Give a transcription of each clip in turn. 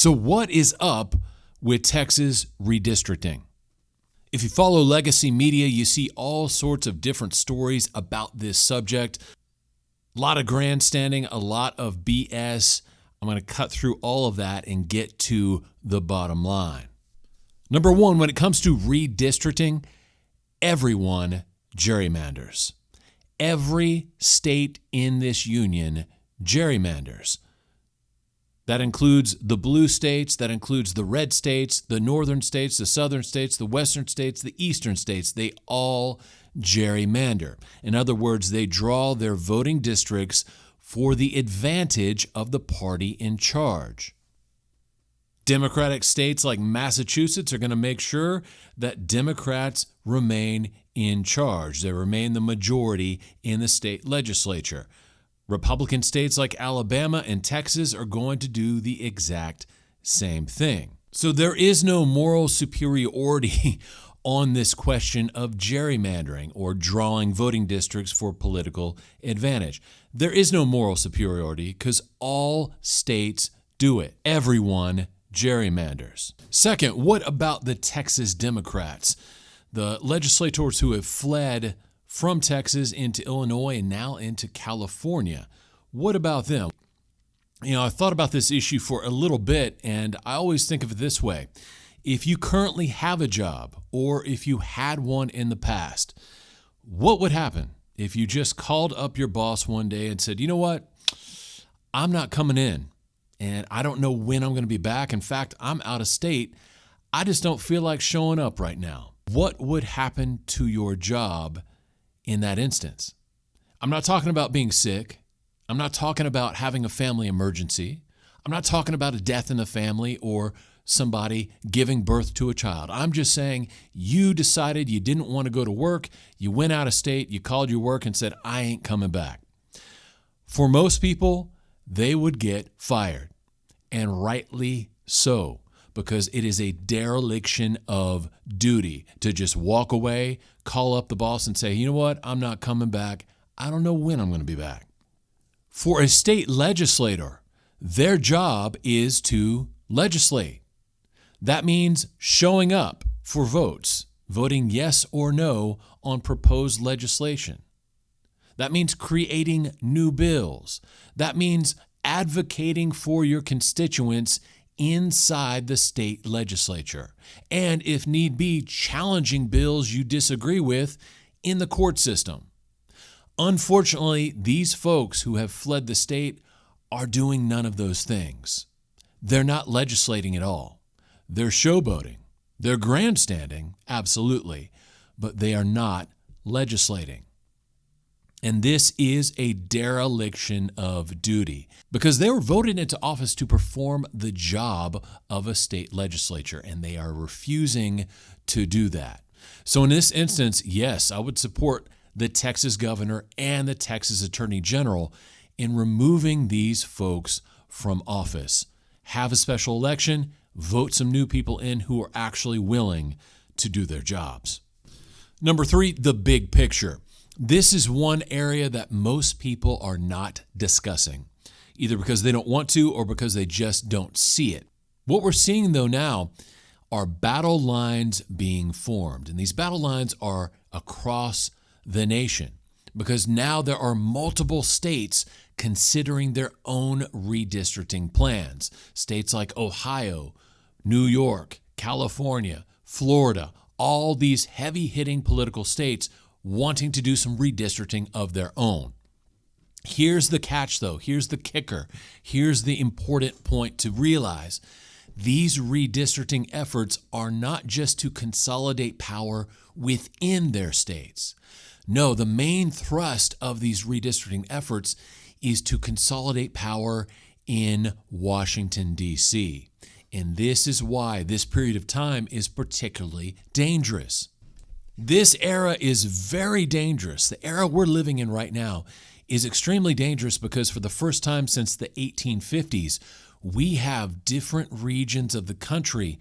So what is up with Texas redistricting? If you follow legacy media, you see all sorts of different stories about this subject. A lot of grandstanding, a lot of BS. I'm going to cut through all of that and get to the bottom line. Number one, when it comes to redistricting, everyone gerrymanders. Every state in this union gerrymanders. That includes the blue states, that includes the red states, the northern states, the southern states, the western states, the eastern states. They all gerrymander. In other words, they draw their voting districts for the advantage of the party in charge. Democratic states like Massachusetts are going to make sure that Democrats remain in charge. They remain the majority in the state legislature. Republican states like Alabama and Texas are going to do the exact same thing. So there is no moral superiority on this question of gerrymandering or drawing voting districts for political advantage. There is no moral superiority because all states do it. Everyone gerrymanders. Second, what about the Texas Democrats? The legislators who have fled from Texas into Illinois and now into California. What about them? I thought about this issue for a little bit, and I always think of it this way. If you currently have a job, or if you had one in the past, what would happen if you just called up your boss one day and said, you know what, I'm not coming in, and I don't know when I'm going to be back. In fact, I'm out of state. I just don't feel like showing up right now. What would happen to your job in that instance? I'm not talking about being sick. I'm not talking about having a family emergency. I'm not talking about a death in the family or somebody giving birth to a child. I'm just saying you decided you didn't want to go to work. You went out of state. You called your work and said, I ain't coming back. For most people, they would get fired, and rightly so, because it is a dereliction of duty to just walk away, call up the boss and say, you know what, I'm not coming back. I don't know when I'm going to be back. For a state legislator, their job is to legislate. That means showing up for votes, voting yes or no on proposed legislation. That means creating new bills. That means advocating for your constituents inside the state legislature, and if need be, challenging bills you disagree with in the court system. Unfortunately, these folks who have fled the state are doing none of those things. They're not legislating at all. They're showboating. They're grandstanding, absolutely, but they are not legislating. And this is a dereliction of duty because they were voted into office to perform the job of a state legislature, and they are refusing to do that. So in this instance, yes, I would support the Texas governor and the Texas attorney general in removing these folks from office. Have a special election, vote some new people in who are actually willing to do their jobs. Number three, the big picture. This is one area that most people are not discussing, either because they don't want to or because they just don't see it. What we're seeing, though, now are battle lines being formed. And these battle lines are across the nation because now there are multiple states considering their own redistricting plans. States like Ohio, New York, California, Florida, all these heavy-hitting political states wanting to do some redistricting of their own. Here's the catch, though. Here's the kicker. Here's the important point to realize. These redistricting efforts are not just to consolidate power within their states. No, the main thrust of these redistricting efforts is to consolidate power in Washington, D.C. And this is why this period of time is particularly dangerous. This era is very dangerous. The era we're living in right now is extremely dangerous because for the first time since the 1850s, we have different regions of the country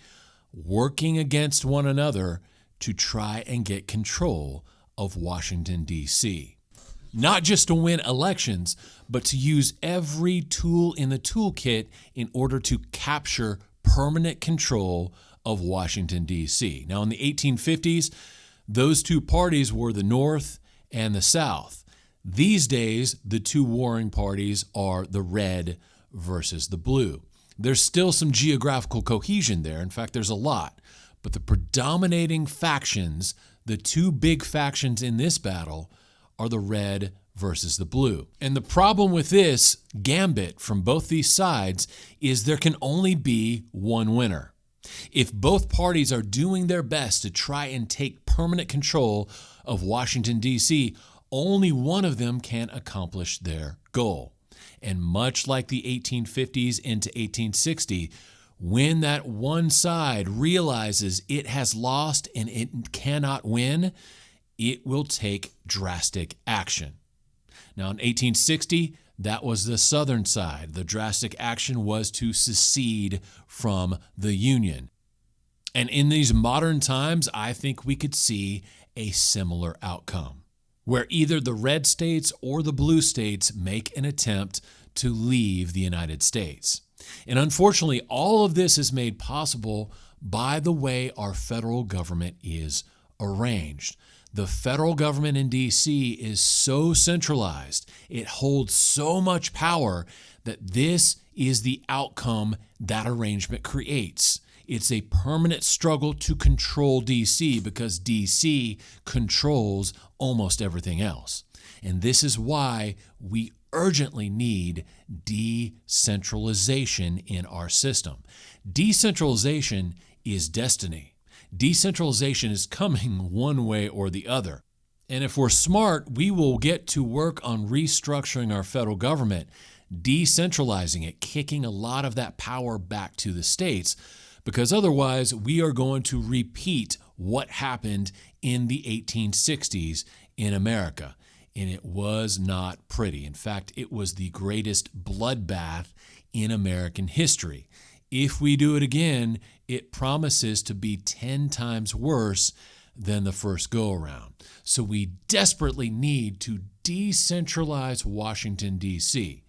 working against one another to try and get control of Washington, D.C. Not just to win elections, but to use every tool in the toolkit in order to capture permanent control of Washington, D.C. Now, in the 1850s, those two parties were the North and the South. These days, the two warring parties are the red versus the blue. There's still some geographical cohesion there. In fact, there's a lot. But the predominating factions, the two big factions in this battle, are the red versus the blue. And the problem with this gambit from both these sides is there can only be one winner. If both parties are doing their best to try and take permanent control of Washington, D.C., only one of them can accomplish their goal. And much like the 1850s into 1860, when that one side realizes it has lost and it cannot win, it will take drastic action. Now, in 1860, that was the Southern side. The drastic action was to secede from the Union. And in these modern times, I think we could see a similar outcome, where either the red states or the blue states make an attempt to leave the United States. And unfortunately, all of this is made possible by the way our federal government is arranged. The federal government in D.C. is so centralized, it holds so much power that this is the outcome that arrangement creates. It's a permanent struggle to control D.C. because D.C. controls almost everything else. And this is why we urgently need decentralization in our system. Decentralization is destiny. Decentralization is coming one way or the other. And if we're smart, we will get to work on restructuring our federal government, decentralizing it, kicking a lot of that power back to the states, because otherwise we are going to repeat what happened in the 1860s in America. And it was not pretty. In fact, it was the greatest bloodbath in American history. If we do it again, it promises to be 10 times worse than the first go-around. So we desperately need to decentralize Washington, D.C.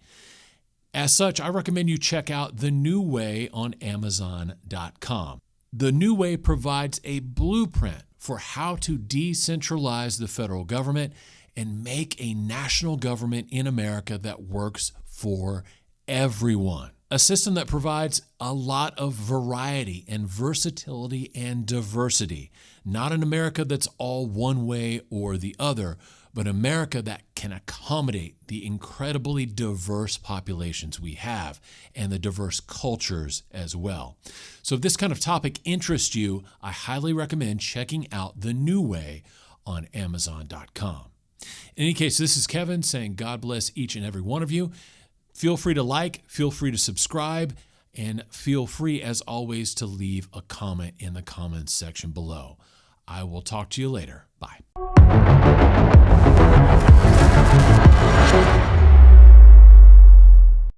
As such, I recommend you check out The New Way on Amazon.com. The New Way provides a blueprint for how to decentralize the federal government and make a national government in America that works for everyone. A system that provides a lot of variety and versatility and diversity. Not an America that's all one way or the other, but America that can accommodate the incredibly diverse populations we have and the diverse cultures as well. So if this kind of topic interests you, I highly recommend checking out The New Way on Amazon.com. In any case, this is Kevin saying God bless each and every one of you. Feel free to like, feel free to subscribe, and feel free, as always, to leave a comment in the comments section below. I will talk to you later. Bye.